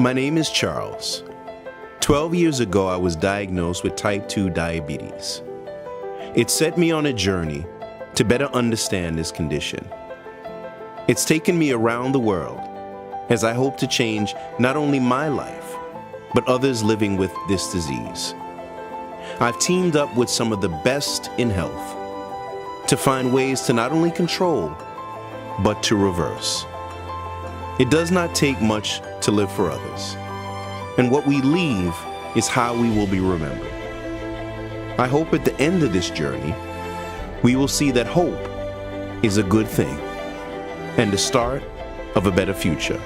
My name is Charles. 12 years ago, I was diagnosed with type 2 diabetes. It set me on a journey to better understand this condition. It's taken me around the world as I hope to change not only my life, but others living with this disease. I've teamed up with some of the best in health to find ways to not only control, but to reverse. It does not take much to live for others, and what we leave is how we will be remembered. I hope at the end of this journey, we will see that hope is a good thing and the start of a better future.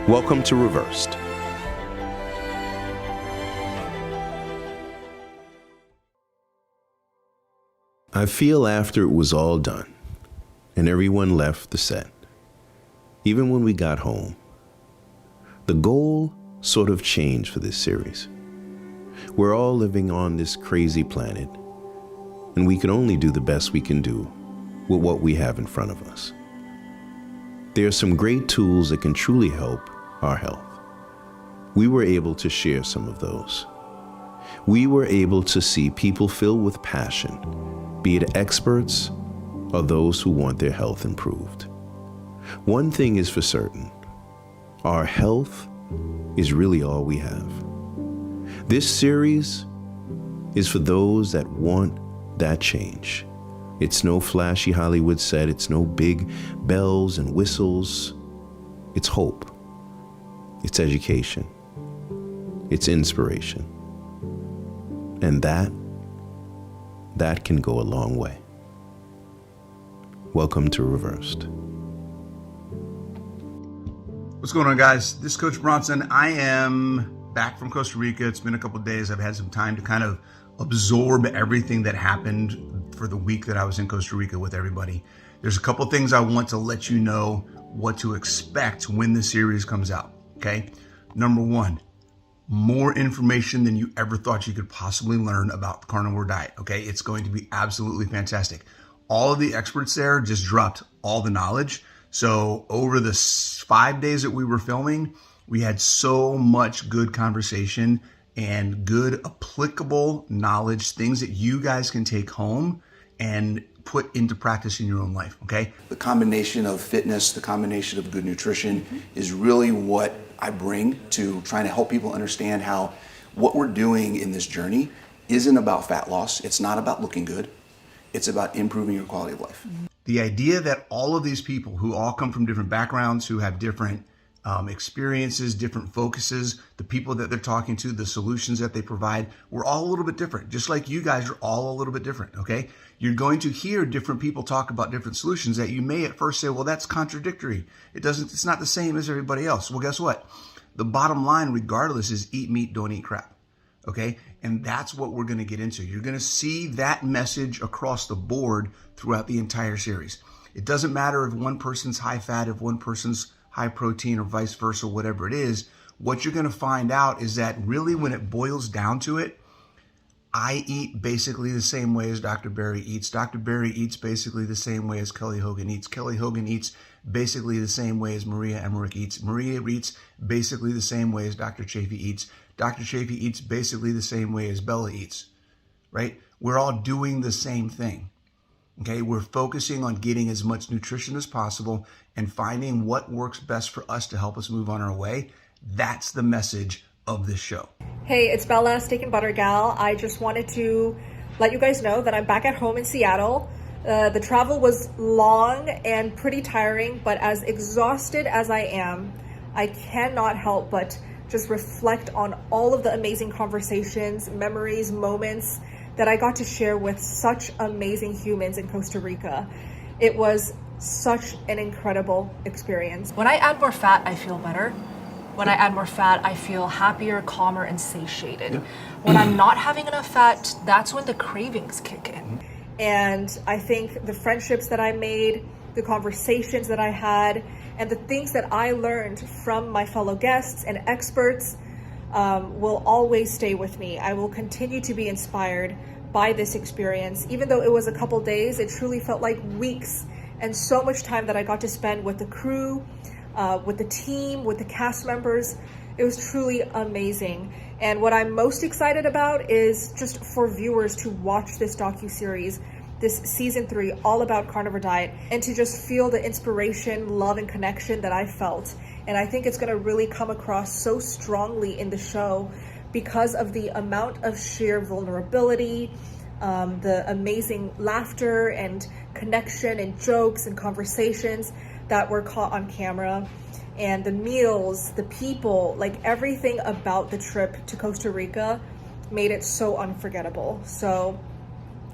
Welcome to Reversed. I feel after it was all done and everyone left the set, even when we got home, the goal sort of changed for this series. We're all living on this crazy planet, and we can only do the best we can do with what we have in front of us. There are some great tools that can truly help our health. We were able to share some of those. We were able to see people filled with passion, be it experts or those who want their health improved. One thing is for certain, our health is really all we have. This series is for those that want that change. It's no flashy Hollywood set, it's no big bells and whistles. It's hope, it's education, it's inspiration. And that can go a long way. Welcome to Reversed. What's going on, guys? This is Coach Bronson. I am back from Costa Rica. It's been a couple of days. I've had some time to kind of absorb everything that happened for the week that I was in Costa Rica with everybody. There's a couple of things I want to let you know what to expect when the series comes out, okay? Number one, more information than you ever thought you could possibly learn about the carnivore diet, okay? It's going to be absolutely fantastic. All of the experts there just dropped all the knowledge. So over the 5 days that we were filming, we had so much good conversation and good applicable knowledge, things that you guys can take home and put into practice in your own life, okay? The combination of fitness, the combination of good nutrition is really what I bring to trying to help people understand how what we're doing in this journey isn't about fat loss. It's not about looking good. It's about improving your quality of life. The idea that all of these people who all come from different backgrounds, who have different experiences, different focuses, the people that they're talking to, the solutions that they provide, we're all a little bit different. Just like you guys are all a little bit different, okay? You're going to hear different people talk about different solutions that you may at first say, well, that's contradictory. It's not the same as everybody else. Well, guess what? The bottom line, regardless, is eat meat, don't eat crap, okay? And that's what we're going to get into. You're going to see that message across the board throughout the entire series. It doesn't matter if one person's high fat, if one person's high protein, or vice versa, whatever it is. What you're going to find out is that really when it boils down to it, I eat basically the same way as Dr. Barry eats. Dr. Barry eats basically the same way as Kelly Hogan eats. Kelly Hogan eats basically the same way as Maria Emmerich eats. Maria eats basically the same way as Dr. Chaffee eats. Dr. Chaffee eats basically the same way as Bella eats, right? We're all doing the same thing, okay? We're focusing on getting as much nutrition as possible and finding what works best for us to help us move on our way. That's the message of this show. Hey, it's Bella, Steak and Butter Gal. I just wanted to let you guys know that I'm back at home in Seattle. The travel was long and pretty tiring, but as exhausted as I am, I cannot help but just reflect on all of the amazing conversations, memories, moments that I got to share with such amazing humans in Costa Rica. It was such an incredible experience. When I add more fat, I feel better. When I add more fat, I feel happier, calmer, and satiated. Yeah. When I'm not having enough fat, that's when the cravings kick in. And I think the friendships that I made, the conversations that I had, and the things that I learned from my fellow guests and experts will always stay with me. I will continue to be inspired by this experience. Even though it was a couple days, it truly felt like weeks and so much time that I got to spend with the crew, with the team, with the cast members. It was truly amazing. And what I'm most excited about is just for viewers to watch this docuseries, this season 3, all about carnivore diet, and to just feel the inspiration, love, and connection that I felt. And I think it's gonna really come across so strongly in the show because of the amount of sheer vulnerability, the amazing laughter and connection and jokes and conversations that were caught on camera, and the meals, the people, like everything about the trip to Costa Rica made it so unforgettable. So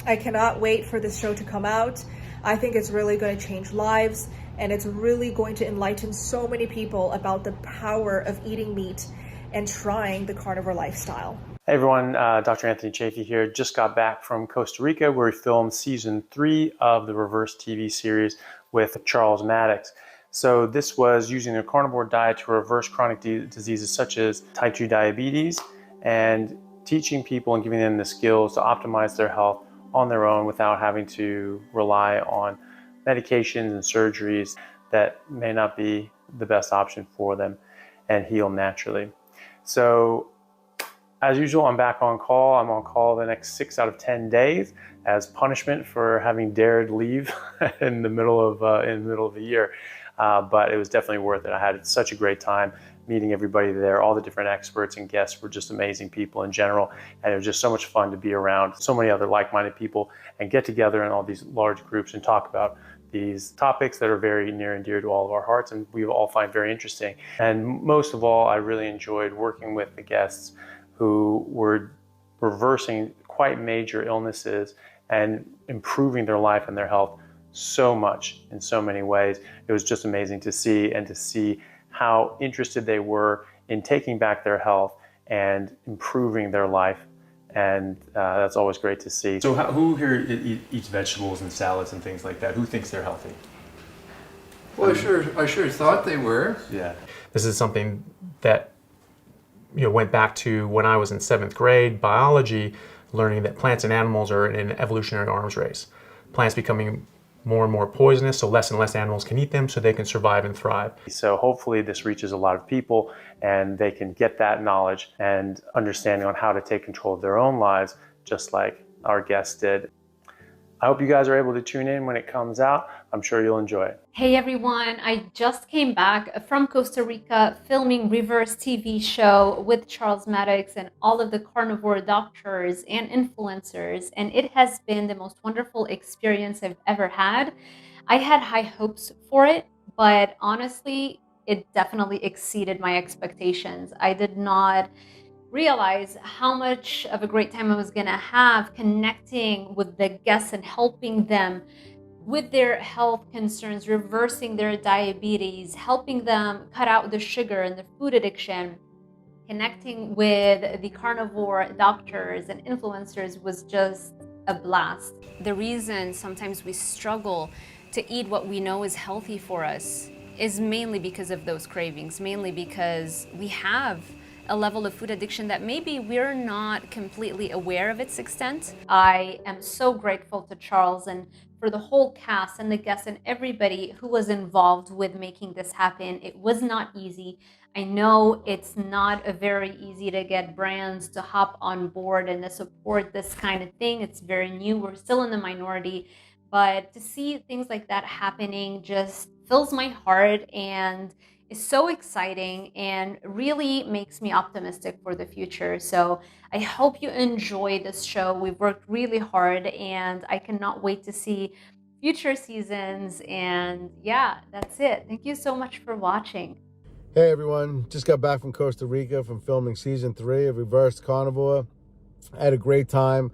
I cannot wait for this show to come out. I think it's really going to change lives, and it's really going to enlighten so many people about the power of eating meat and trying the carnivore lifestyle. Hey everyone, Dr. Anthony Chaffee here. Just got back from Costa Rica where we filmed season 3 of the Reverse TV series with Charles Maddox. So this was using a carnivore diet to reverse chronic diseases such as type 2 diabetes, and teaching people and giving them the skills to optimize their health on their own without having to rely on medications and surgeries that may not be the best option for them, and heal naturally. So as usual, I'm back on call. I'm on call the next 6 out of 10 days as punishment for having dared leave in the middle of the year. But it was definitely worth it. I had such a great time meeting everybody there. All the different experts and guests were just amazing people in general. And it was just so much fun to be around so many other like-minded people and get together in all these large groups and talk about these topics that are very near and dear to all of our hearts and we all find very interesting. And most of all, I really enjoyed working with the guests who were reversing quite major illnesses and improving their life and their health so much in so many ways. It was just amazing to see how interested they were in taking back their health and improving their life. And that's always great to see. So who here eats vegetables and salads and things like that? Who thinks they're healthy? Well, I sure thought they were. Yeah. This is something that went back to when I was in 7th grade biology, learning that plants and animals are in an evolutionary arms race. Plants becoming more and more poisonous, so less and less animals can eat them so they can survive and thrive. So hopefully this reaches a lot of people and they can get that knowledge and understanding on how to take control of their own lives, just like our guest did. I hope you guys are able to tune in when it comes out. I'm sure you'll enjoy it. Hey everyone, I just came back from Costa Rica filming Reverse TV show with Charles Maddox and all of the carnivore doctors and influencers, and it has been the most wonderful experience I've ever had. I had high hopes for it, but honestly, it definitely exceeded my expectations. I did not realize how much of a great time I was going to have connecting with the guests and helping them with their health concerns, reversing their diabetes, helping them cut out the sugar and the food addiction. Connecting with the carnivore doctors and influencers was just a blast. The reason sometimes we struggle to eat what we know is healthy for us is mainly because of those cravings, mainly because we have a level of food addiction that maybe we're not completely aware of its extent. I am so grateful to Charles and for the whole cast and the guests and everybody who was involved with making this happen. It was not easy. I know it's not very easy to get brands to hop on board and to support this kind of thing. It's very new. We're still in the minority. But to see things like that happening just fills my heart and is so exciting and really makes me optimistic for the future. So I hope you enjoy this show. We've worked really hard and I cannot wait to see future seasons. And yeah, that's it. Thank you so much for watching. Hey everyone, just got back from Costa Rica from filming season 3 of Reverse Carnivore. I had a great time,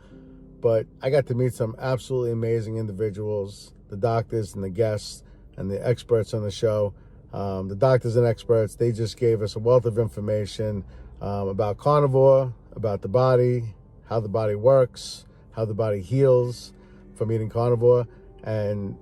but I got to meet some absolutely amazing individuals, the doctors and the guests and the experts on the show. The doctors and experts, they just gave us a wealth of information about carnivore, about the body, how the body works, how the body heals from eating carnivore. And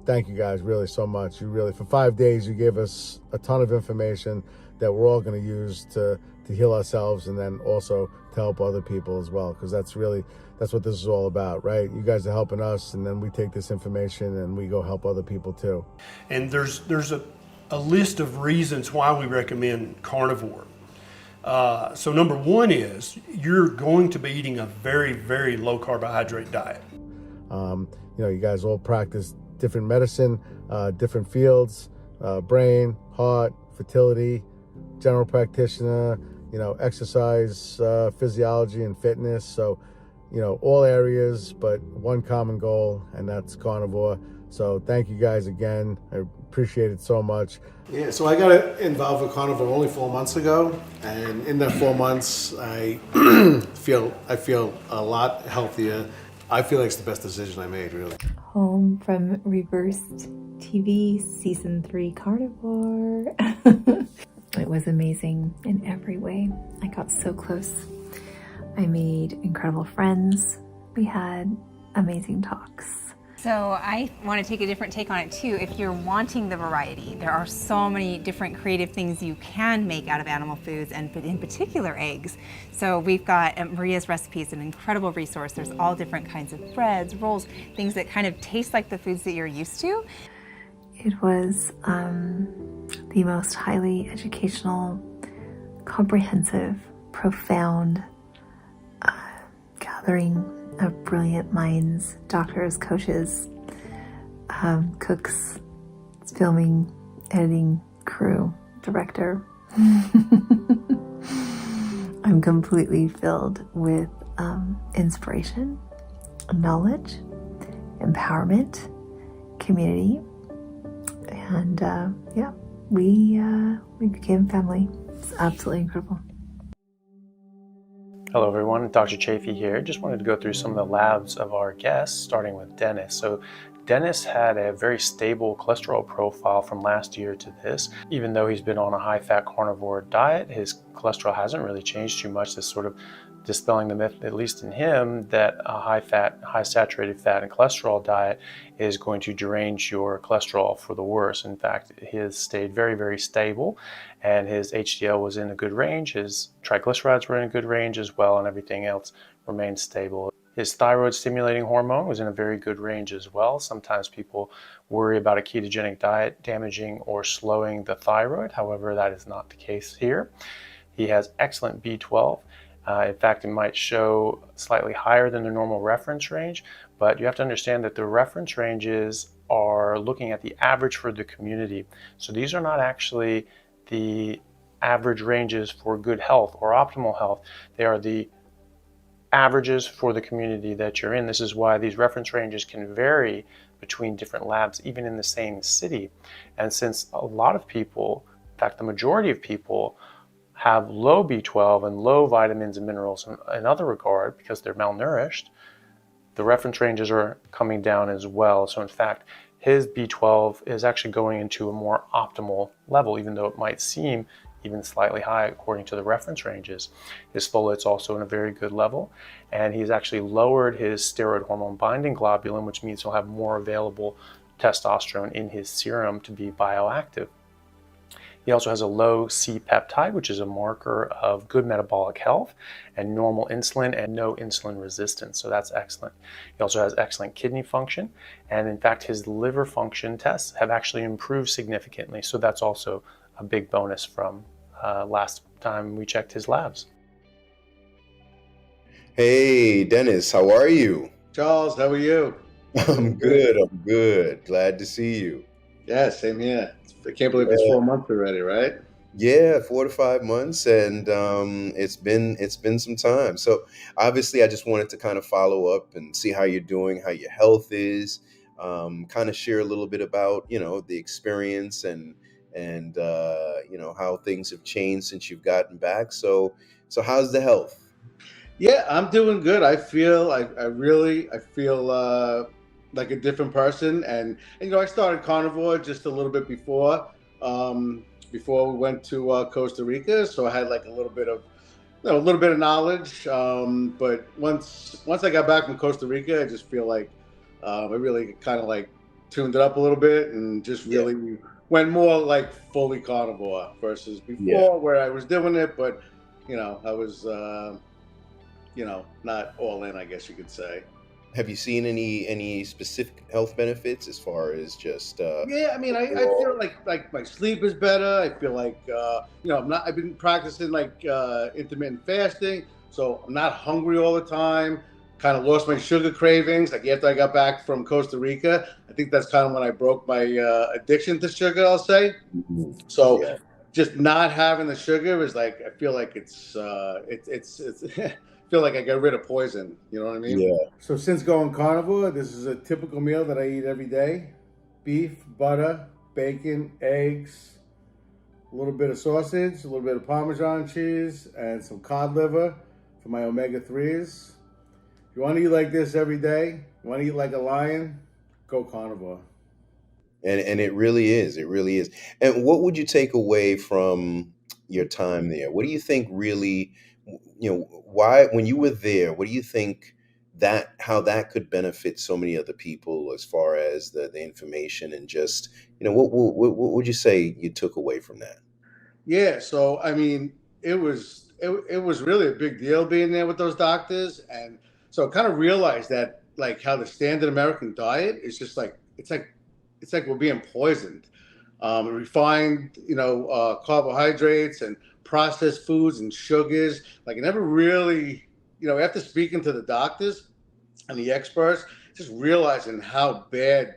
thank you guys really so much. You really, for 5 days, you gave us a ton of information that we're all going to use to heal ourselves and then also to help other people as well, because that's what this is all about, right? You guys are helping us, and then we take this information and we go help other people too. And there's a list of reasons why we recommend carnivore. So number one is you're going to be eating a very, very low carbohydrate diet. You guys all practice different medicine, different fields, brain, heart, fertility, general practitioner, exercise, physiology and fitness. So, all areas, but one common goal, and that's carnivore. So thank you guys again. I appreciate it so much. Yeah, so I got involved with carnivore only 4 months ago, and in that 4 months, I feel a lot healthier. I feel like it's the best decision I made, really. Home from Reversed TV Season 3 Carnivore. It was amazing in every way. I got so close. I made incredible friends. We had amazing talks. So I want to take a different take on it too. If you're wanting the variety, there are so many different creative things you can make out of animal foods, and in particular eggs. So we've got Maria's Recipes, an incredible resource. There's all different kinds of breads, rolls, things that kind of taste like the foods that you're used to. It was the most highly educational, comprehensive, profound gathering of brilliant minds, doctors, coaches, cooks, filming, editing, crew, director. I'm completely filled with inspiration, knowledge, empowerment, community, and we became family. It's absolutely incredible. Hello everyone, Dr. Chaffee here. Just wanted to go through some of the labs of our guests, starting with Dennis. So Dennis had a very stable cholesterol profile from last year to this. Even though he's been on a high-fat carnivore diet, his cholesterol hasn't really changed too much. This sort of dispelling the myth, at least in him, that a high-fat, high-saturated fat and cholesterol diet is going to derange your cholesterol for the worse. In fact, his stayed very, very stable, and his HDL was in a good range. His triglycerides were in a good range as well, and everything else remained stable. His thyroid stimulating hormone was in a very good range as well. Sometimes people worry about a ketogenic diet damaging or slowing the thyroid. However, that is not the case here. He has excellent B12. In fact, it might show slightly higher than the normal reference range, but you have to understand that the reference ranges are looking at the average for the community. So these are not actually the average ranges for good health or optimal health. They are the averages for the community that you're in. This is why these reference ranges can vary between different labs, even in the same city. And since a lot of people, in fact, the majority of people, have low B12 and low vitamins and minerals in other regard because they're malnourished, the reference ranges are coming down as well. So in fact, his B12 is actually going into a more optimal level, even though it might seem even slightly high according to the reference ranges. His folate's also in a very good level, and he's actually lowered his steroid hormone binding globulin, which means he'll have more available testosterone in his serum to be bioactive. He also has a low C-peptide, which is a marker of good metabolic health, and normal insulin and no insulin resistance, so that's excellent. He also has excellent kidney function, and in fact his liver function tests have actually improved significantly, so that's also a big bonus from last time we checked his labs. Hey, Dennis, how are you? Charles, how are you? I'm good. Glad to see you. Yeah, same here. I can't believe it's 4 months already, right? Yeah, 4 to 5 months, and it's been some time. So obviously, I just wanted to kind of follow up and see how you're doing, how your health is, kind of share a little bit about the experience and how things have changed since you've gotten back. So how's the health? Yeah, I'm doing good. I feel I feel like a different person, and I started carnivore just a little bit before we went to Costa Rica, so I had like a little bit of knowledge. But once I got back from Costa Rica, I just feel like I really kind of like tuned it up a little bit and just really went more like fully carnivore versus before where I was doing it, but I was not all in, I guess you could say. Have you seen any specific health benefits as far as just? Yeah, I mean, I feel like my sleep is better. I feel like I've been practicing like intermittent fasting, so I'm not hungry all the time. Kind of lost my sugar cravings. Like after I got back from Costa Rica, I think that's kind of when I broke my addiction to sugar, I'll say. So Yeah. just not having the sugar is like, I feel like it's I feel like I got rid of poison. You know what I mean? Yeah. So since going carnivore, this is a typical meal that I eat every day. Beef, butter, bacon, eggs, a little bit of sausage, a little bit of Parmesan cheese, and some cod liver for my omega-3s. If you want to eat like this every day, you want to eat like a lion, go carnivore. And it really is. It really is. And what would you take away from your time there? What do you think really, why, when you were there, what do you think how that could benefit so many other people as far as the information and just, what would you say you took away from that? Yeah, so I mean, it was really a big deal being there with those doctors, and so I kind of realized that like how the standard American diet is just like it's like we're being poisoned. Refined, carbohydrates and processed foods and sugars. Like I never really, after speaking to the doctors and the experts, just realizing how bad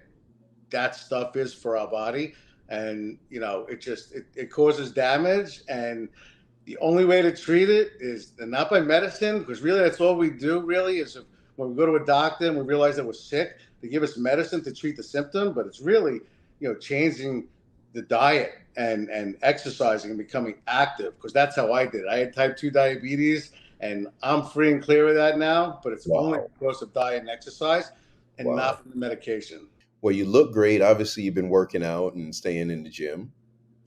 that stuff is for our body. And, it causes damage. And the only way to treat it is not by medicine, because really that's all we do really is when we go to a doctor and we realize that we're sick, they give us medicine to treat the symptom, but it's really, changing the diet and exercising and becoming active, because that's how I did it. I had type 2 diabetes and I'm free and clear of that now, but it's only because of diet and exercise and not from the medication. Well, you look great. Obviously, you've been working out and staying in the gym.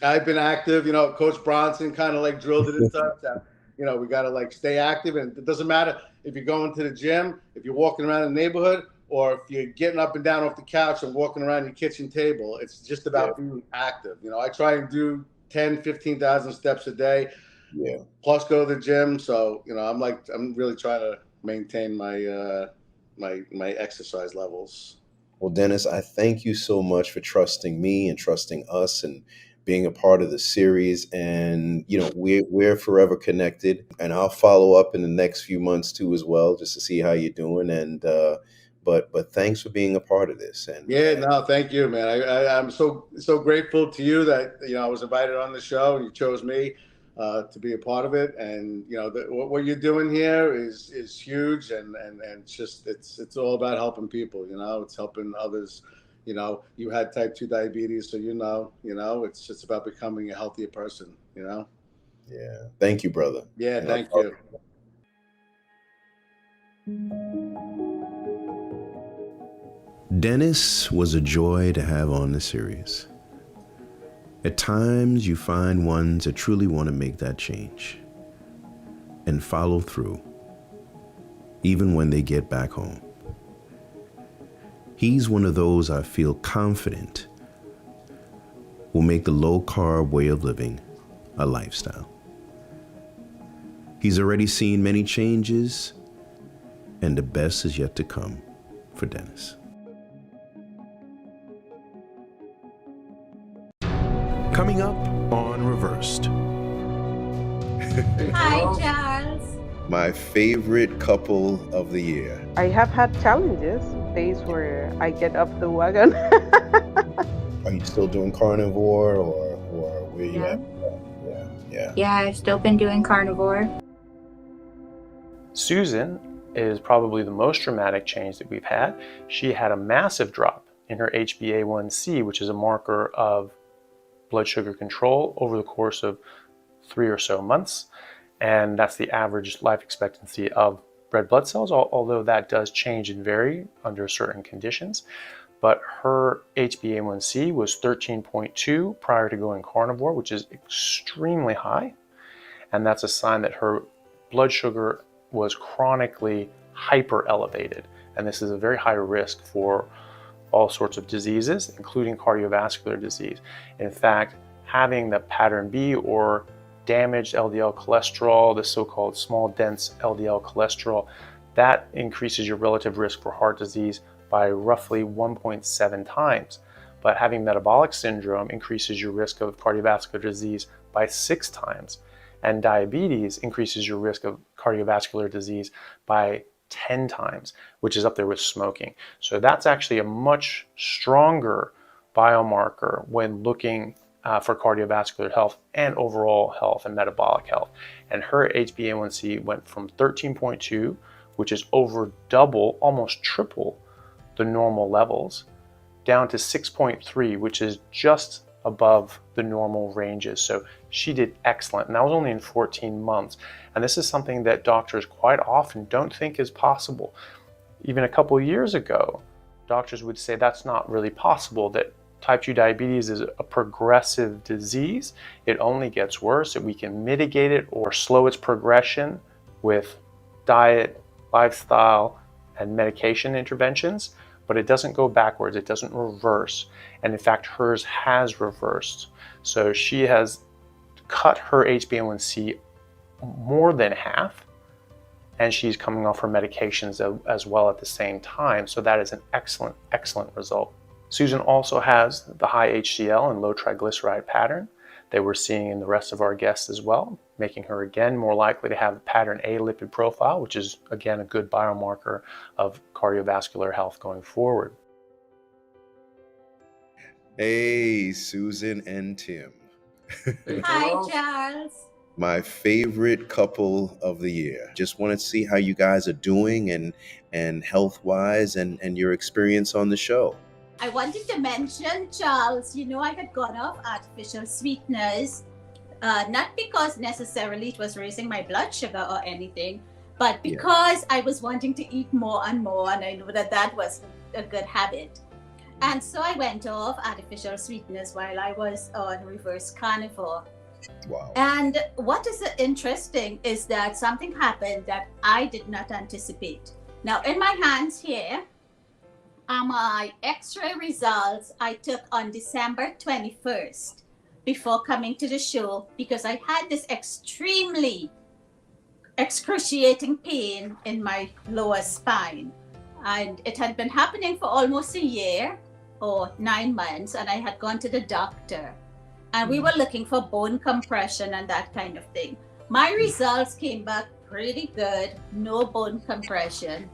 I've been active. Coach Bronson kind of like drilled it into us that, we got to like stay active. And it doesn't matter if you're going to the gym, if you're walking around the neighborhood, or if you're getting up and down off the couch and walking around your kitchen table. It's just about being active. I try and do 10, 15,000 steps a day. Yeah. Plus go to the gym. So, I'm really trying to maintain my my exercise levels. Well, Dennis, I thank you so much for trusting me and trusting us and being a part of the series. And, we're forever connected, and I'll follow up in the next few months too, as well, just to see how you're doing. And, but thanks for being a part of this. And thank you, man. I'm so grateful to you that, I was invited on the show and you chose me to be a part of it. And, what you're doing here is huge. And it's just, it's all about helping people, it's helping others. You had type 2 diabetes, so it's just about becoming a healthier person, Yeah. Thank you, brother. Yeah. Thank you. Dennis was a joy to have on the series. At times, you find ones that truly want to make that change and follow through, even when they get back home. He's one of those I feel confident will make the low-carb way of living a lifestyle. He's already seen many changes, and the best is yet to come for Dennis. Coming up on Reversed. Hi, Charles. My favorite couple of the year. I have had challenges, days where I get up the wagon. Are you still doing carnivore or where you at? Yeah, I've still been doing carnivore. Susan is probably the most dramatic change that we've had. She had a massive drop in her HbA1c, which is a marker of blood sugar control, over the course of 3 or so months. And that's the average life expectancy of red blood cells, although that does change and vary under certain conditions. But her HbA1c was 13.2 prior to going carnivore, which is extremely high. And that's a sign that her blood sugar was chronically hyper elevated. And this is a very high risk for all sorts of diseases, including cardiovascular disease. In fact, having the pattern B or damaged LDL cholesterol, the so-called small dense LDL cholesterol, that increases your relative risk for heart disease by roughly 1.7 times. But having metabolic syndrome increases your risk of cardiovascular disease by 6 times. And diabetes increases your risk of cardiovascular disease by 10 times, which is up there with smoking. So that's actually a much stronger biomarker when looking for cardiovascular health and overall health and metabolic health. And her HbA1c went from 13.2, which is over double, almost triple the normal levels, down to 6.3, which is just above the normal ranges. So she did excellent, and that was only in 14 months. And this is something that doctors quite often don't think is possible. Even a couple of years ago, doctors would say that's not really possible, that type 2 diabetes is a progressive disease. It only gets worse, and we can mitigate it or slow its progression with diet, lifestyle, and medication interventions, but it doesn't go backwards, it doesn't reverse. And in fact, hers has reversed. So she has cut her HbA1c more than half, and she's coming off her medications as well at the same time. So that is an excellent, excellent result. Susan also has the high HDL and low triglyceride pattern that we're seeing in the rest of our guests as well, making her again more likely to have pattern A lipid profile, which is again a good biomarker of cardiovascular health going forward. Hey, Susan and Tim. Hi, Charles. My favorite couple of the year. Just want to see how you guys are doing and health-wise and your experience on the show. I wanted to mention, Charles, I had gone off artificial sweeteners, not because necessarily it was raising my blood sugar or anything, but because I was wanting to eat more and more, and I knew that was a good habit. And so I went off artificial sweeteners while I was on reverse carnivore. Wow. And what is interesting is that something happened that I did not anticipate. Now, in my hands here are my x-ray results I took on December 21st before coming to the show, because I had this extremely excruciating pain in my lower spine. And it had been happening for almost a year or 9 months, and I had gone to the doctor. And we were looking for bone compression and that kind of thing. My results came back pretty good, no bone compression.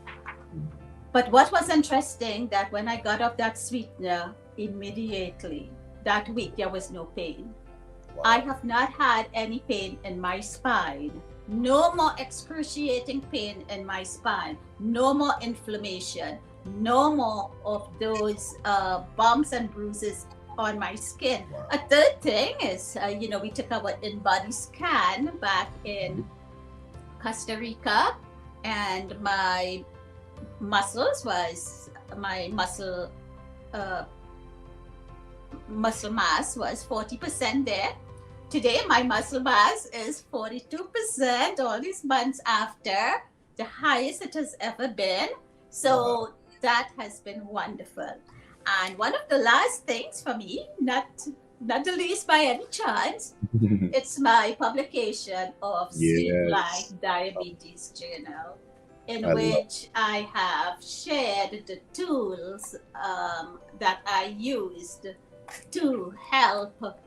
But what was interesting, that when I got off that sweetener, immediately, that week, there was no pain. Wow. I have not had any pain in my spine. No more excruciating pain in my spine. No more inflammation. No more of those bumps and bruises on my skin. Wow. A third thing is, we took our in-body scan back in Costa Rica, and my muscle mass was 40% there. Today, my muscle mass is 42%, all these months after, the highest it has ever been. So that has been wonderful. And one of the last things for me, not the least by any chance, it's my publication of Sleep Like Diabetes Journal, in which I have shared the tools that I used to help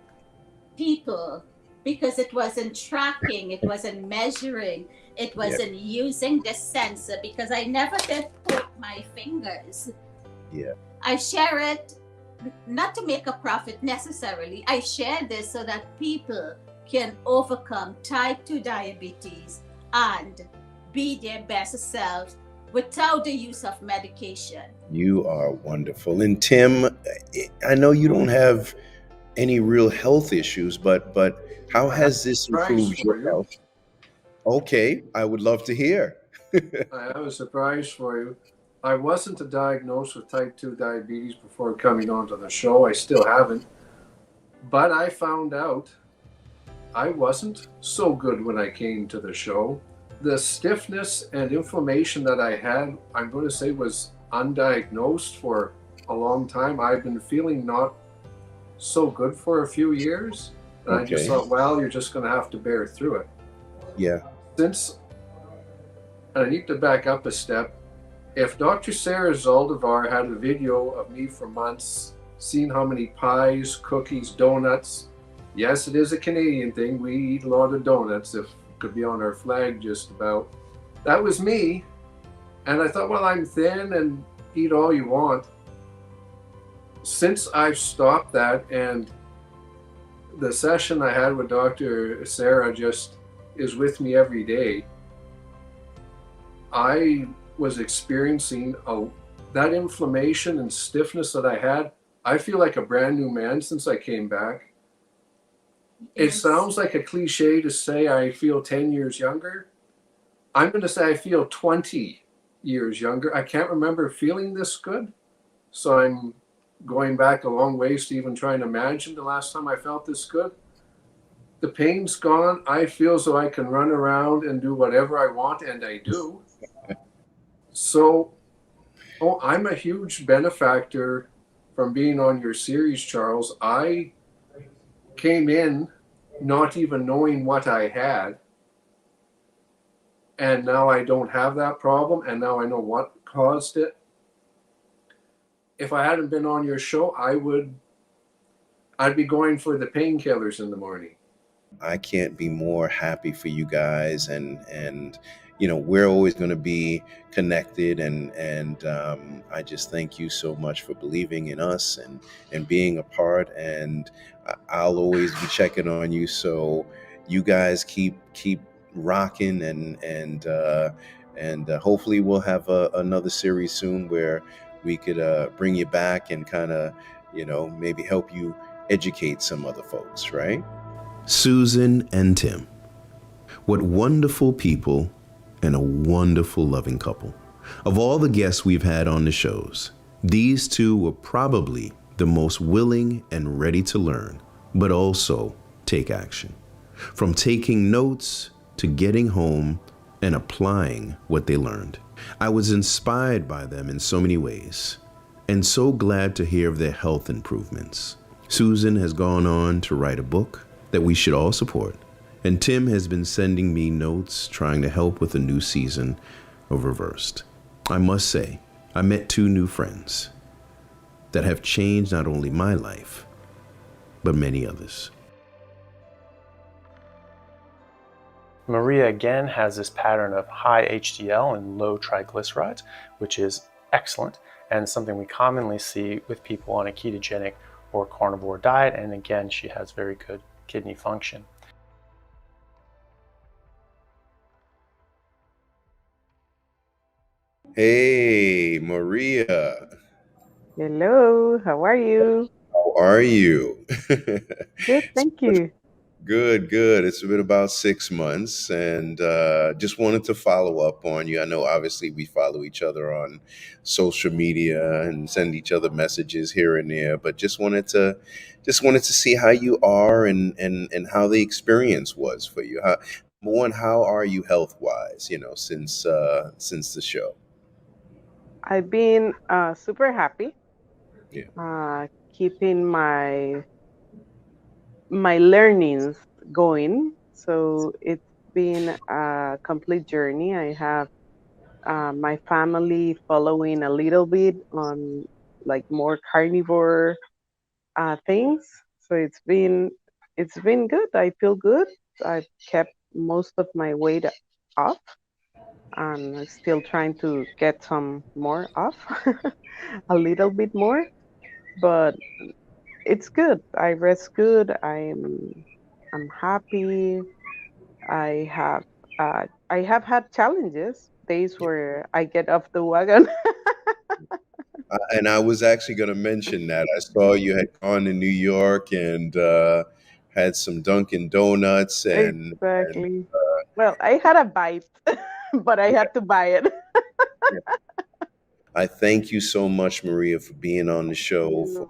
people, because it wasn't tracking, it wasn't measuring, it wasn't using the sensor, because I never did put my fingers. I share it not to make a profit necessarily. I share this so that people can overcome type 2 diabetes and be their best selves without the use of medication. You are wonderful. And Tim, I know you don't have any real health issues, but how has this improved your health? Okay, I would love to hear. I have a surprise for you. I wasn't diagnosed with type 2 diabetes before coming onto the show. I still haven't. But I found out I wasn't so good when I came to the show. The stiffness and inflammation that I had, I'm going to say, was undiagnosed for a long time. I've been feeling not so good for a few years. And I just thought, well, you're just going to have to bear through it. Yeah. Since and I need to back up a step. If Dr. Sarah Zaldivar had a video of me for months, seeing how many pies, cookies, donuts, yes, it is a Canadian thing. We eat a lot of donuts, if it could be on our flag just about. That was me. And I thought, well, I'm thin and eat all you want. Since I've stopped that, and the session I had with Dr. Sarah just is with me every day, I was experiencing that inflammation and stiffness that I had. I feel like a brand new man since I came back. It sounds like a cliche to say I feel 10 years younger. I'm going to say I feel 20 years younger. I can't remember feeling this good. So I'm going back a long ways to even try and imagine the last time I felt this good. The pain's gone. I feel so I can run around and do whatever I want, and I do. So, I'm a huge benefactor from being on your series, Charles. I came in not even knowing what I had, and now I don't have that problem, and now I know what caused it. If I hadn't been on your show, I'd be going for the painkillers in the morning. I can't be more happy for you guys, and we're always going to be connected, and I just thank you so much for believing in us and being a part, and I'll always be checking on you, so you guys keep rocking, and hopefully we'll have another series soon where we could bring you back and kind of maybe help you educate some other folks, right? Susan and Tim, what wonderful people and a wonderful loving couple. Of all the guests we've had on the shows, these two were probably the most willing and ready to learn, but also take action. From taking notes to getting home and applying what they learned. I was inspired by them in so many ways, and so glad to hear of their health improvements. Susan has gone on to write a book that we should all support, and Tim has been sending me notes trying to help with a new season of Reversed. I must say, I met two new friends that have changed not only my life, but many others. Maria again has this pattern of high HDL and low triglycerides, which is excellent and something we commonly see with people on a ketogenic or carnivore diet. And again, she has very good kidney function. Hey, Maria. Hello, how are you? How are you? Good, thank you. Good. It's been about 6 months, and just wanted to follow up on you. I know obviously we follow each other on social media and send each other messages here and there, but just wanted to see how you are and how the experience was for you. How are you health wise? Since the show. I've been super happy. Yeah. Keeping my learnings going. So it's been a complete journey. I have my family following a little bit on like more carnivore things. So it's been good. I feel good. I've kept most of my weight off, and I'm still trying to get some more off, a little bit more, but it's good. I rest good. I'm happy. I have had challenges, days where I get off the wagon. And I was actually going to mention that. I saw you had gone to New York and had some Dunkin' Donuts and Exactly. Well, I had a bite, but I had to buy it. I thank you so much, Maria, for being on the show, for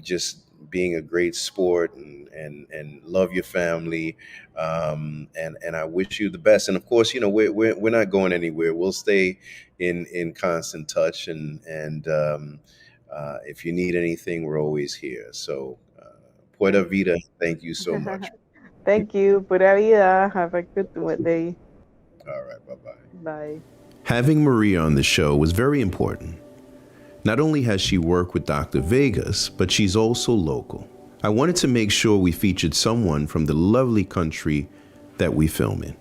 just being a great sport and love your family, and I wish you the best. And of course, we're not going anywhere. We'll stay in constant touch, and if you need anything, we're always here. So, Puerta Vida, thank you so much. Thank you. Pura vida. Have a good day. All right, bye-bye. Bye. Having Maria on the show was very important. Not only has she worked with Dr. Vegas, but she's also local. I wanted to make sure we featured someone from the lovely country that we film in.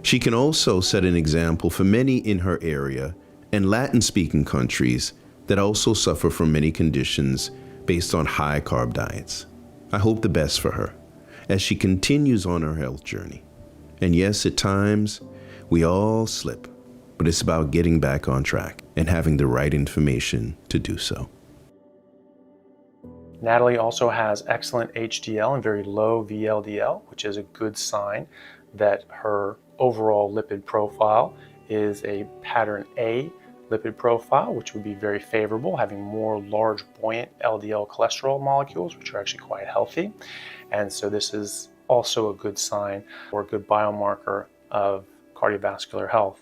She can also set an example for many in her area and Latin-speaking countries that also suffer from many conditions based on high-carb diets. I hope the best for her as she continues on her health journey. And yes, at times, we all slip, but it's about getting back on track and having the right information to do so. Natalie also has excellent HDL and very low VLDL, which is a good sign that her overall lipid profile is a pattern A lipid profile, which would be very favorable, having more large buoyant LDL cholesterol molecules, which are actually quite healthy. And so this is also a good sign or a good biomarker of cardiovascular health.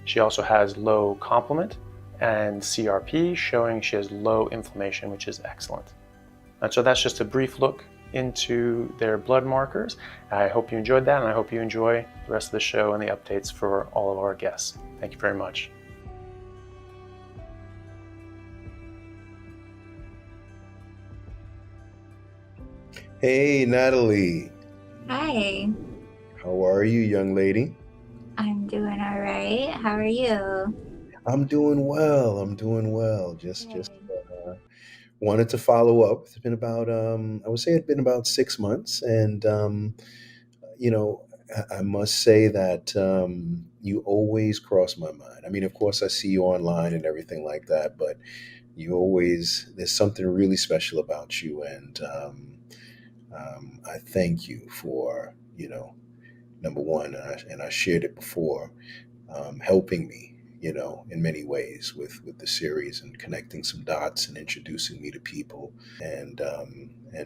She also has low complement and CRP, showing she has low inflammation, which is excellent. And so that's just a brief look into their blood markers. I hope you enjoyed that, and I hope you enjoy the rest of the show and the updates for all of our guests. Thank you very much. Hey, Natalie. Hi, How are you, young lady? I'm doing all right. How are you? I'm doing well. Just wanted to follow up. It's been about, I would say it's been about 6 months. And, you know, I must say that you always cross my mind. I mean, of course, I see you online and everything like that, but there's something really special about you. And I thank you for, number one, and I shared it before, helping me, in many ways with the series and connecting some dots and introducing me to people and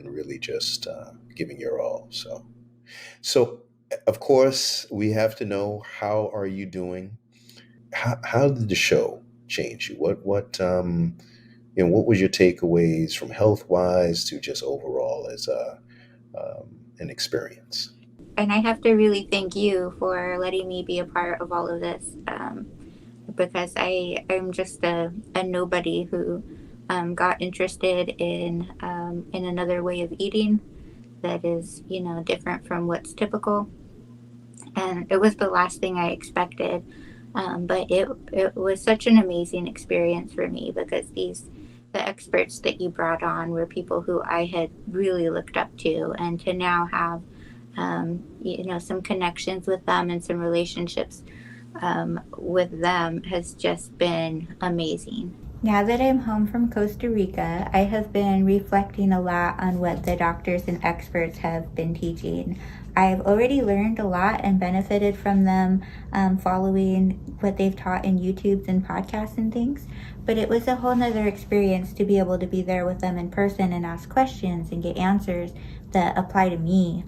really just giving your all. So of course we have to know, how are you doing? How did the show change you? What what was your takeaways from health wise to just overall as an experience? And I have to really thank you for letting me be a part of all of this, because I'm just a nobody who got interested in another way of eating that is, different from what's typical. And it was the last thing I expected, but it was such an amazing experience for me, because the experts that you brought on were people who I had really looked up to, and to now have some connections with them and some relationships with them has just been amazing. Now that I'm home from Costa Rica, I have been reflecting a lot on what the doctors and experts have been teaching. I've already learned a lot and benefited from them, following what they've taught in YouTubes and podcasts and things. But it was a whole nother experience to be able to be there with them in person and ask questions and get answers that apply to me.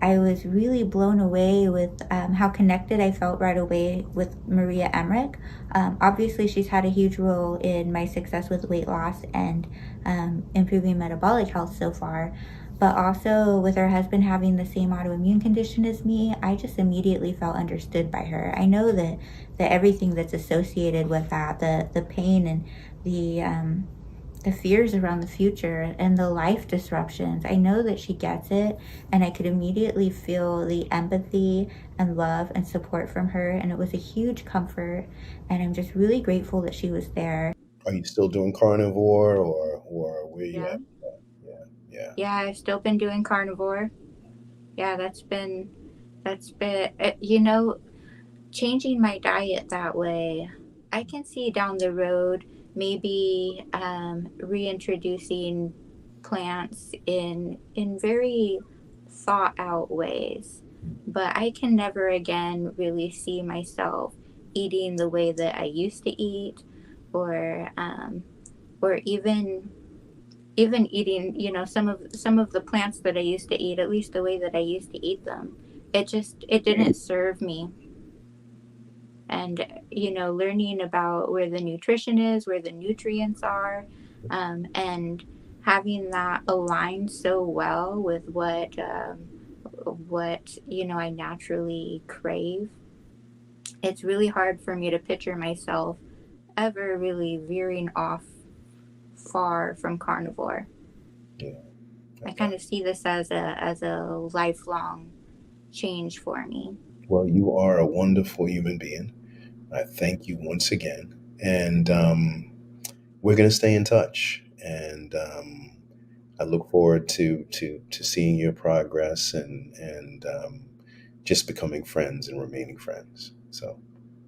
I was really blown away with how connected I felt right away with Maria Emmerich. Obviously, she's had a huge role in my success with weight loss and improving metabolic health so far. But also with her husband having the same autoimmune condition as me, I just immediately felt understood by her. I know that everything that's associated with that, the pain and the fears around the future and the life disruptions, I know that she gets it, and I could immediately feel the empathy and love and support from her, and it was a huge comfort, and I'm just really grateful that she was there. Are you still doing carnivore, or where you at? Yeah, I've still been doing carnivore. Yeah, that's been changing my diet that way. I can see down the road maybe reintroducing plants in very thought out ways, but I can never again really see myself eating the way that I used to eat, or even eating, some of the plants that I used to eat, at least the way that I used to eat them. It didn't serve me. And, learning about where the nutrition is, where the nutrients are, and having that align so well with what what, I naturally crave, it's really hard for me to picture myself ever really veering off far from carnivore. Yeah. I kind of see this as a lifelong change for me. Well, you are a wonderful human being. I thank you once again. And we're going to stay in touch. And I look forward to seeing your progress and just becoming friends and remaining friends. So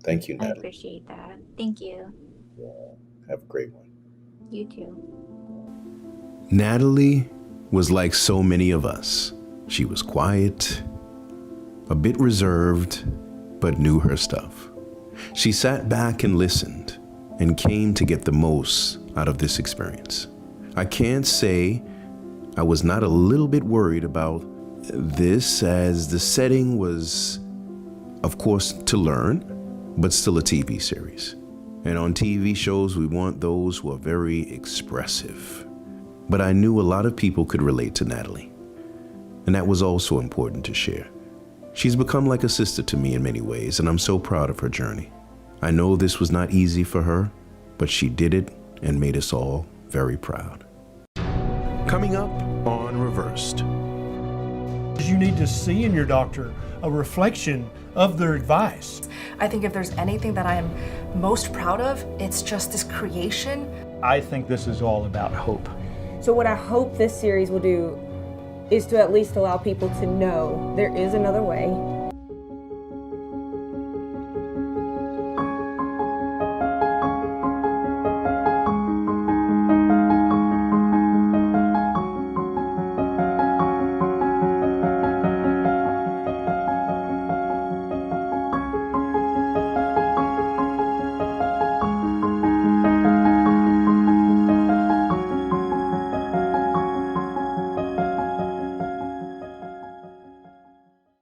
thank you, I Natalie. appreciate that. Thank you. Have a great one. You too. Natalie was like so many of us. She was quiet, a bit reserved, but knew her stuff. She sat back and listened and came to get the most out of this experience. I can't say I was not a little bit worried about this, as the setting was, of course, to learn, but still a TV series. And on TV shows, we want those who are very expressive. But I knew a lot of people could relate to Natalie, and that was also important to share. She's become like a sister to me in many ways, and I'm so proud of her journey. I know this was not easy for her, but she did it and made us all very proud. Coming up on Reversed. You need to see in your doctor a reflection of their advice. I think if there's anything that I am most proud of, it's just this creation. I think this is all about hope. So what I hope this series will do is to at least allow people to know there is another way.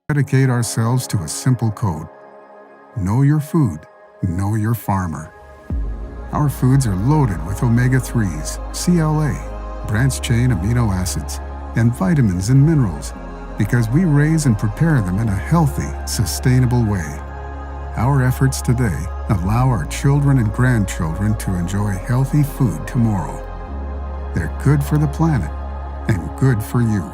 Dedicate ourselves to a simple code. Know your food, know your farmer. Our foods are loaded with omega-3s, CLA, branched-chain amino acids, and vitamins and minerals because we raise and prepare them in a healthy, sustainable way. Our efforts today allow our children and grandchildren to enjoy healthy food tomorrow. They're good for the planet and good for you.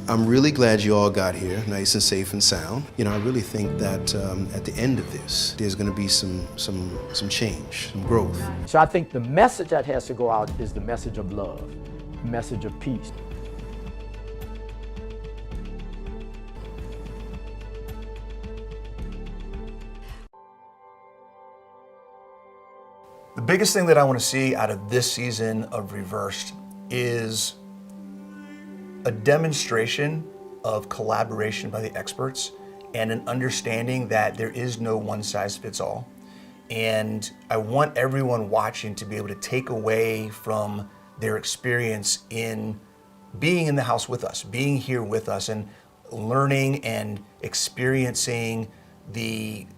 I'm really glad you all got here, nice and safe and sound. I really think that at the end of this, there's going to be some change, some growth. So I think the message that has to go out is the message of love, the message of peace. The biggest thing that I want to see out of this season of Reversed is a demonstration of collaboration by the experts and an understanding that there is no one size fits all. And I want everyone watching to be able to take away from their experience in being in the house with us, being here with us, and learning and experiencing the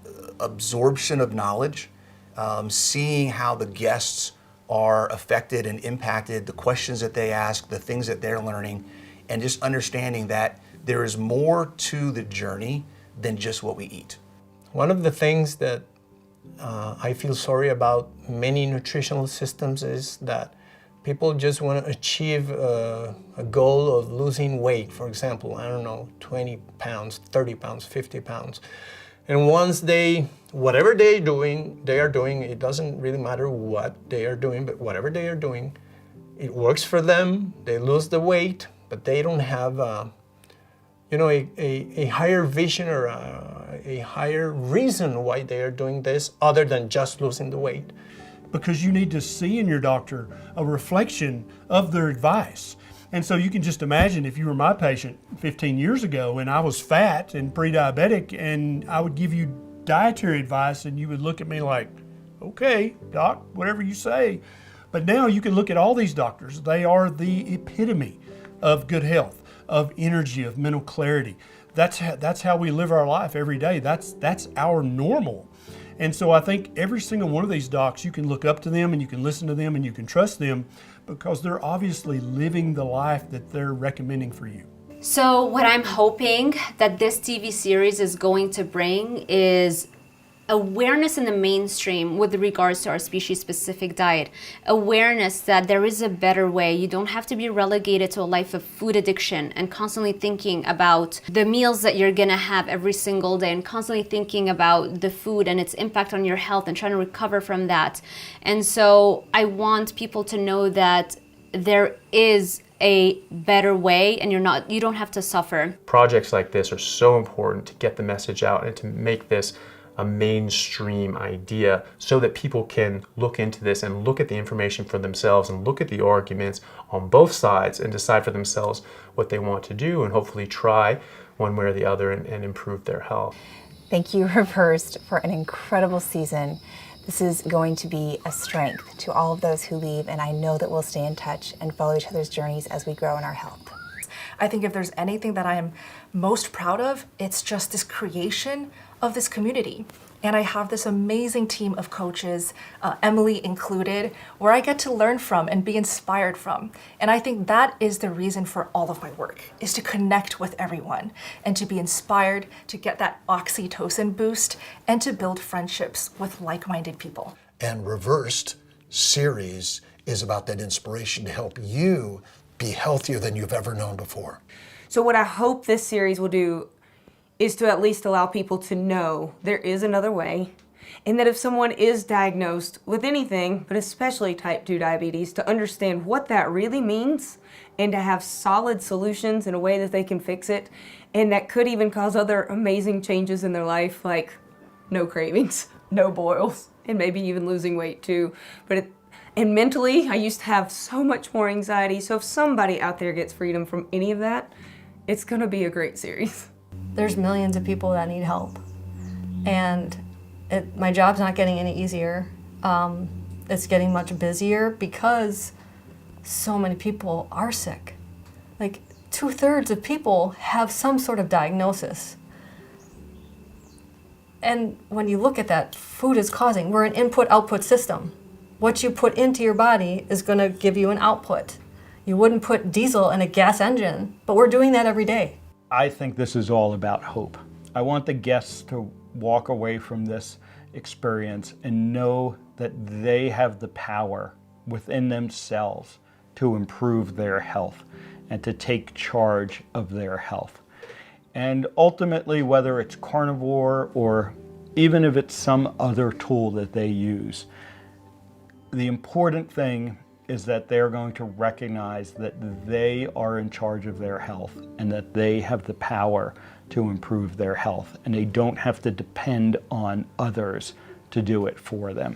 absorption of knowledge, seeing how the guests are affected and impacted, the questions that they ask, the things that they're learning, and just understanding that there is more to the journey than just what we eat. One of the things that I feel sorry about many nutritional systems is that people just want to achieve a goal of losing weight, for example, 20 pounds, 30 pounds, 50 pounds. And once whatever they are doing, it doesn't really matter what they are doing, but whatever they are doing, it works for them, they lose the weight, but they don't have a higher vision or a higher reason why they are doing this other than just losing the weight. Because you need to see in your doctor a reflection of their advice. And so you can just imagine if you were my patient 15 years ago and I was fat and pre-diabetic and I would give you dietary advice and you would look at me like, okay, doc, whatever you say. But now you can look at all these doctors. They are the epitome of good health, of energy, of mental clarity. That's how we live our life every day. That's our normal. And so I think every single one of these docs, you can look up to them and you can listen to them and you can trust them because they're obviously living the life that they're recommending for you. So what I'm hoping that this TV series is going to bring is awareness in the mainstream with regards to our species-specific diet. Awareness that there is a better way. You don't have to be relegated to a life of food addiction and constantly thinking about the meals that you're gonna have every single day and constantly thinking about the food and its impact on your health and trying to recover from that. And so I want people to know that there is a better way and you don't have to suffer. Projects like this are so important to get the message out and to make this a mainstream idea so that people can look into this and look at the information for themselves and look at the arguments on both sides and decide for themselves what they want to do and hopefully try one way or the other and improve their health. Thank you, Reversed, for an incredible season. This is going to be a strength to all of those who leave, and I know that we'll stay in touch and follow each other's journeys as we grow in our health. I think if there's anything that I am most proud of, it's just this creation of this community. And I have this amazing team of coaches, Emily included, where I get to learn from and be inspired from. And I think that is the reason for all of my work, is to connect with everyone and to be inspired, to get that oxytocin boost, and to build friendships with like-minded people. And Reversed series is about that inspiration to help you be healthier than you've ever known before. So what I hope this series will do is to at least allow people to know there is another way, and that if someone is diagnosed with anything, but especially type 2 diabetes, to understand what that really means and to have solid solutions in a way that they can fix it, and that could even cause other amazing changes in their life, like no cravings, no boils, and maybe even losing weight too. And mentally, I used to have so much more anxiety, so if somebody out there gets freedom from any of that, it's gonna be a great series. There's millions of people that need help, and my job's not getting any easier. It's getting much busier because so many people are sick. Like 2/3 of people have some sort of diagnosis. And when you look at that, food is causing, we're an input-output system. What you put into your body is gonna give you an output. You wouldn't put diesel in a gas engine, but we're doing that every day. I think this is all about hope. I want the guests to walk away from this experience and know that they have the power within themselves to improve their health and to take charge of their health. And ultimately, whether it's carnivore or even if it's some other tool that they use, the important thing is that they're going to recognize that they are in charge of their health and that they have the power to improve their health, and they don't have to depend on others to do it for them.